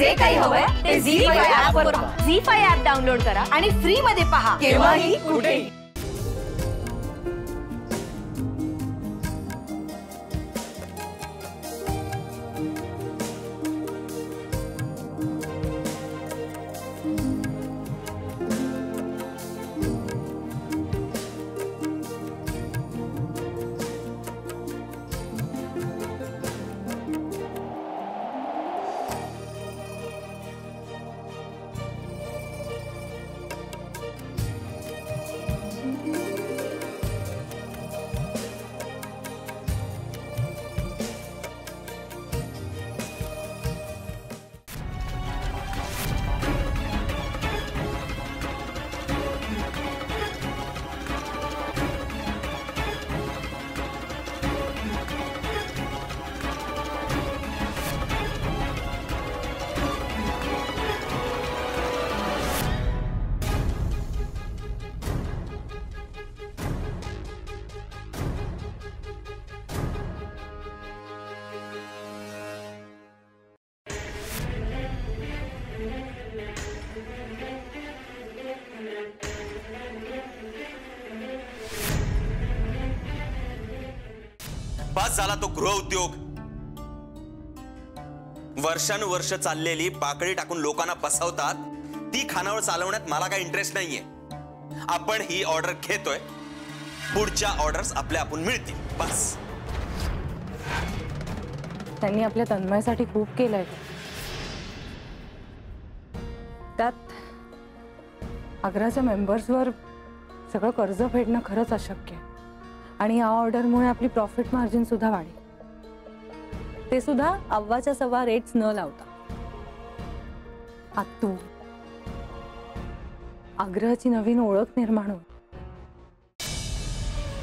जे काही हवंय ते झी5 ऍप वर पहा. झी5 ऍप डाउनलोड करा आणि फ्री मध्ये पहा केव्हाही कुठेही. बस झाला तो गृह उद्योग. वर्षानुवर्ष चाललेली पाकळी टाकून लोकांना बसवतात, ती खानावळ चालवण्यात मला काही इंटरेस्ट नाहीये. आपण ही ऑर्डर घेतोय, पुढच्या ऑर्डर्स आपल्या आपण मिळतील बस. त्यांनी आपल्या तन्मयसाठी खूप केलंय. त्यात आग्राच्या मेंबर्सवर सगळं कर्ज फेडणं खरंच अशक्य आहे. आणि या ऑर्डरमुळे आपली प्रॉफिट मार्जिन सुद्धा वाढेल, ते सुद्धा अव्वाच्या सव्वा रेट्स न लावता. आत्तू, आग्रहाची नवीन ओळख निर्माण होईल.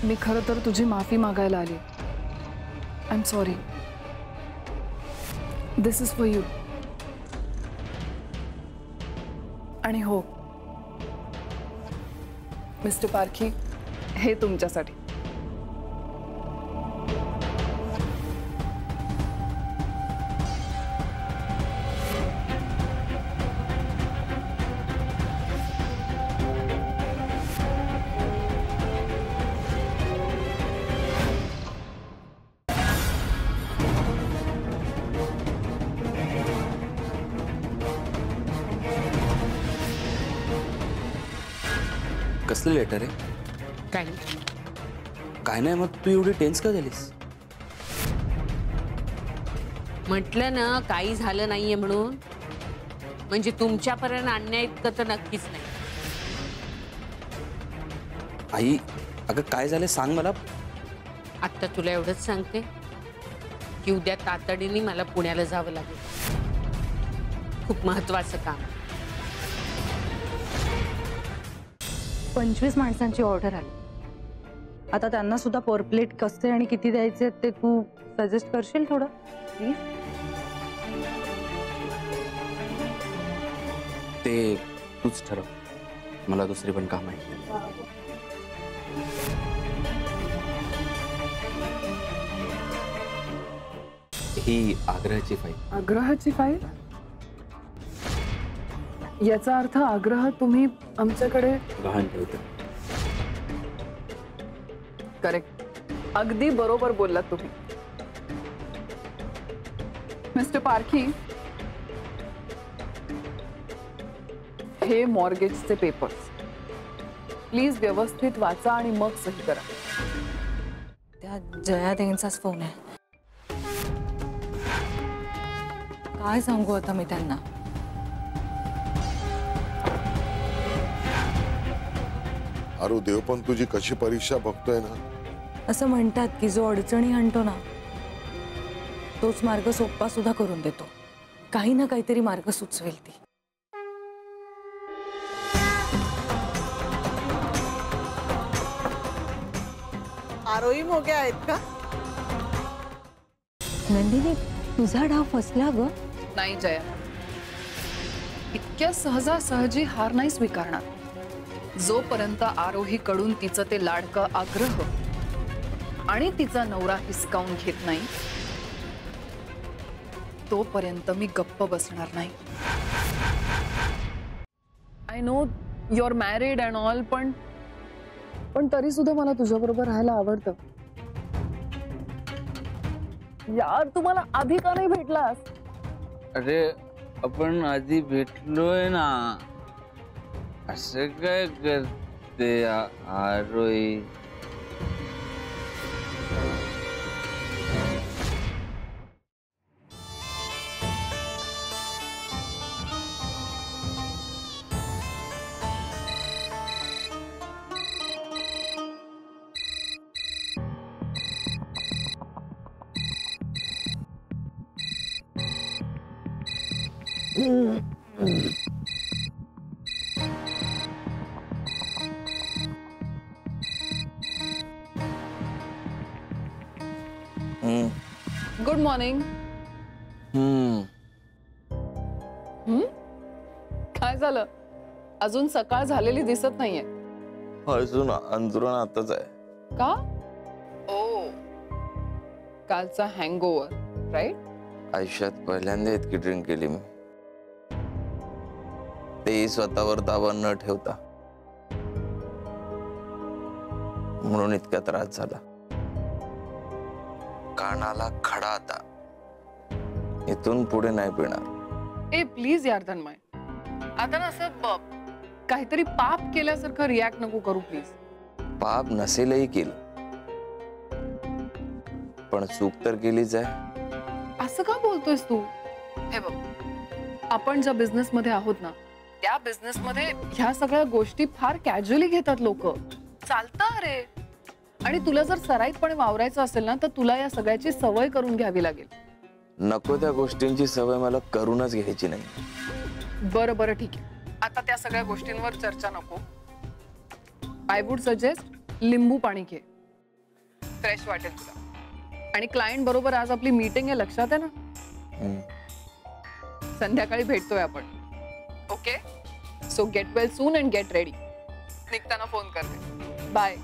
मी खरं तर तुझी माफी मागायला आली. I am sorry. This is for you. आणि हो मिस्टर पारखी, हे तुमच्यासाठी. कसलं लेटर आहे? काय नाही. मग तू एवढी टेन्स का झालीस? म्हटलं ना काही झालं नाहीये म्हणून. म्हणजे तुमच्यापर्यंत आणण्या इतकं तर नक्कीच नाही. आई, अगं काय झालं सांग मला. आता तुला एवढंच सांगते की उद्या तातडीने मला पुण्याला जावं लागेल. खूप महत्वाचं काम. 25 माणसांची ऑर्डर आली. आता त्यांना सुद्धा पर प्लेट कसे आणि किती द्यायचे ते तू सजेस्ट करशील थोडं प्लीज? ते तूच ठरव, मला दुसरी पण काम आहे. ही आग्रहाची फाईल. आग्रहाची फाईल? याचा अर्थ आग्रह तुम्ही आमच्याकडे गहाण ठेवतो. करेक्ट. अगदी बरोबर बोललात तुम्ही. मिस्टर पारखी, हे मॉर्गेजचे पेपर्स प्लीज व्यवस्थित वाचा आणि मग सही करा. त्या जयादेवींचाच फोन आहे. काय सांगू आता मी त्यांना? अरे देव, पण तुझी कशी परीक्षा बघतोय ना. असं म्हणतात की जो अडचणी आणतो ना तोच मार्ग सोपा सुद्धा करून देतो. काही ना काहीतरी मार्ग सुचवेल ती. आरोही मोगे आहेत का? नंदिनी, तुझा डाव फसला ग. नाही जया, इतक्या सहजासहजी हार नाही स्वीकारणार. जोपर्यंत आरोहीकडून तिचं ते लाडकं आग्रह आणि तिचा नवरा हिसकावून घेत नाही तोपर्यंत मी गप्प बसणार नाही. I know you are married and all, पण तरी सुद्धा मला तुझ्याबरोबर राहायला आवडतं. यार तू मला आधी का नाही भेटलास? अरे आपण आधी भेटलोय ना. असं काय करते आरोही? Good morning. काय झालं? अजून सकाळ झालेली दिसत नाहीये. अजून अंतरुण आताच आहे. का? ओ, कालचा हँगओव्हर, राईट? आयुष्यात पहिल्यांदा इतकी ड्रिंक केली मी, तेही स्वतःवर ताबा न ठेवता. म्हणून इतका त्रास झाला. कानाला खडा आता. इथून पुढे नाही पिणार. ए प्लीज यार तन्मय, आता ना असं काहीतरी पाप केल्यासारखं रिॲक्ट नको करू प्लीज. पाप नसेलही केलं, पण चूक तर केलीच आहे. असं का बोलतोयस तू? हे बघ, आपण ज्या बिझनेस मध्ये आहोत ना, त्या बिझनेस मध्ये ह्या सगळ्या गोष्टी फार कॅज्युअली घेतात लोक. चालतं अरे. आणि तुला जर सराईतपणे वावरायचं असेल ना, तर तुला या सगळ्याची सवय करून घ्यावी लागेल. नको त्या गोष्टींची सवय मला करूनच घ्यायची नाही. बरं बरं ठीक आहे, आता त्या सगळ्या गोष्टींवर चर्चा नको. आय वुड सजेस्ट लिंबू पाणी घे, फ्रेश वाटेल तुला. आणि क्लायंट बरोबर आज आपली मीटिंग आहे, लक्षात आहे ना? संध्याकाळी भेटतोय आपण. Okay, so get well soon and get ready. निघताना फोन करते. बाय.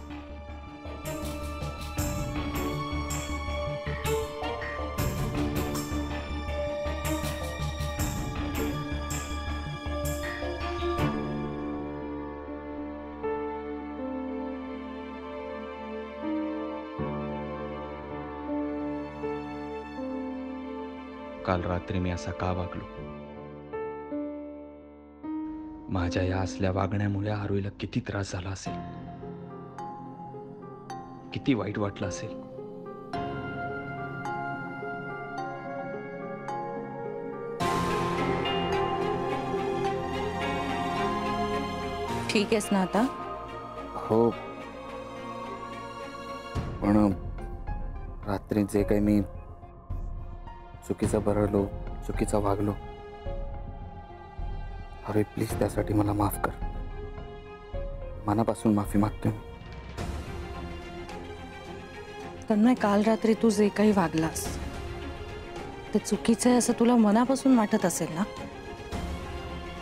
काल रात्री मी असा का वागलो? माझ्या या असल्या वागण्यामुळे आरोहीला किती त्रास झाला असेल, किती वाईट वाटलं असेल. ठीक आहेस ना आता? हो, पण रात्री जे काही मी चुकीचं बरळलो, चुकीचं वागलो, अरे प्लीज त्यासाठी मला माफ कर. मनापासून माफी मागतोय. तन्मय, काल रात्री तू जे काही वागलास ते चुकीचं आहे असं तुला मनापासून वाटत असेल ना,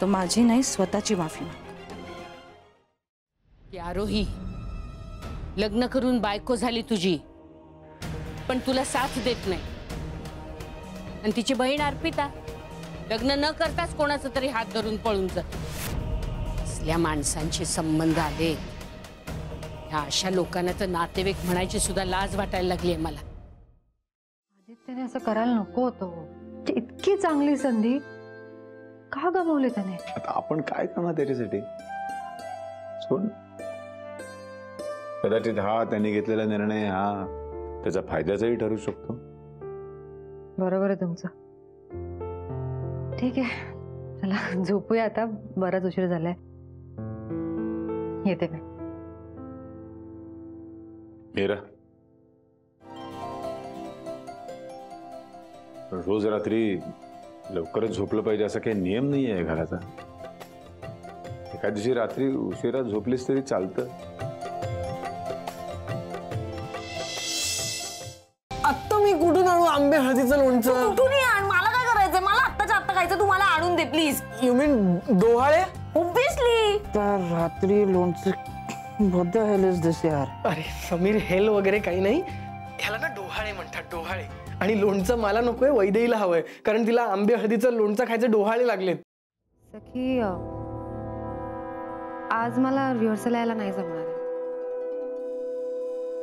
तर माझी नाही, स्वतःची माफी माग. आरोही, लग्न करून बायको झाली तुझी, पण तुला साथ देत नाही. आणि तिची बहीण अर्पिता लग्न न करताच कोणाचं तरी हात धरून पळून जात. असल्या माणसांचे संबंध आले, ह्या अशा लोकांना तर नातेवाईक म्हणायची सुद्धा लाज वाटायला लागली आहे मला. आदित्यने असं करायला नको होतं. इतकी चांगली संधी का गमावली त्याने? आता आपण काय करणार त्याच्यासाठी? सोड. कदाचित हा त्यांनी घेतलेला निर्णय हा त्याचा फायद्याचाही ठरू शकतो. बरोबर आहे तुमचं. ठीक आहे, चला झोपूया आता, बराच उशीर झालाय. येते मी. मीरा, रोज रात्री लवकरच झोपलं पाहिजे असा काही नियम नाही आहे घराचा. एका दिवशी रात्री उशिरा झोपलीस तरी चालतं. आत्ता मी कुठून आणू आंबे हळदीचं लोणचं? कुठून आण, मला काय करायचंय? मला आत्ताच्या आत्ता खायचं, तू मला आणून दे प्लीज. यू मीन डोहाळे? ऑब्विसली. रात्री लोणचं भद्दा हेलच दिस यार. अरे समीर, हेल वगैरे काही नाही, ह्याला ना डोहाळे म्हणतात, डोहाळे. आणि लोणचं मला नकोय, वैदेहीला हवंय, कारण तिला आंबे हळदीचं लोणचं खायचे डोहाळे लागलेत. सखी आज मला रिहर्सल यायला नाही जमणार आहे.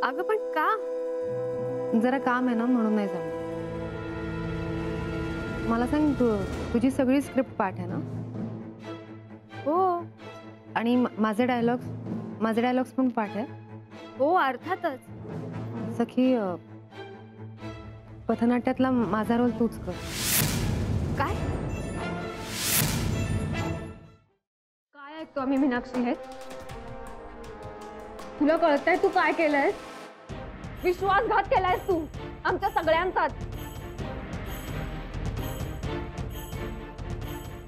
अगं पण का? जरा काम आहे ना म्हणून नाही जमणार. मला सांग तुझी सगळी स्क्रिप्ट पाठ आहे ना? हो आणि माझे डायलॉग्स पण पाठ आहे? हो अर्थातच. सखी पथनाट्यातला माझा रोल तूच कर. काय काय ऐकतो आम्ही मीनाक्षी हे? तुला कळतंय तू काय केलंयस? विश्वासघात केलायस तू आमच्या सगळ्यांचाच.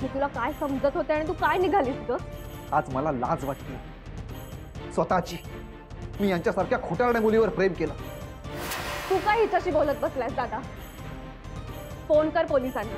मी तुला काय समजत होते आणि तू काय निघालीस ग? आज मला लाज वाटते स्वतःची. मी यांच्यासारख्या खोटारड्या मुलीवर प्रेम केलं. तू काय हिच्याशी बोलत बसलायस दादा? फोन कर पोलिसांना.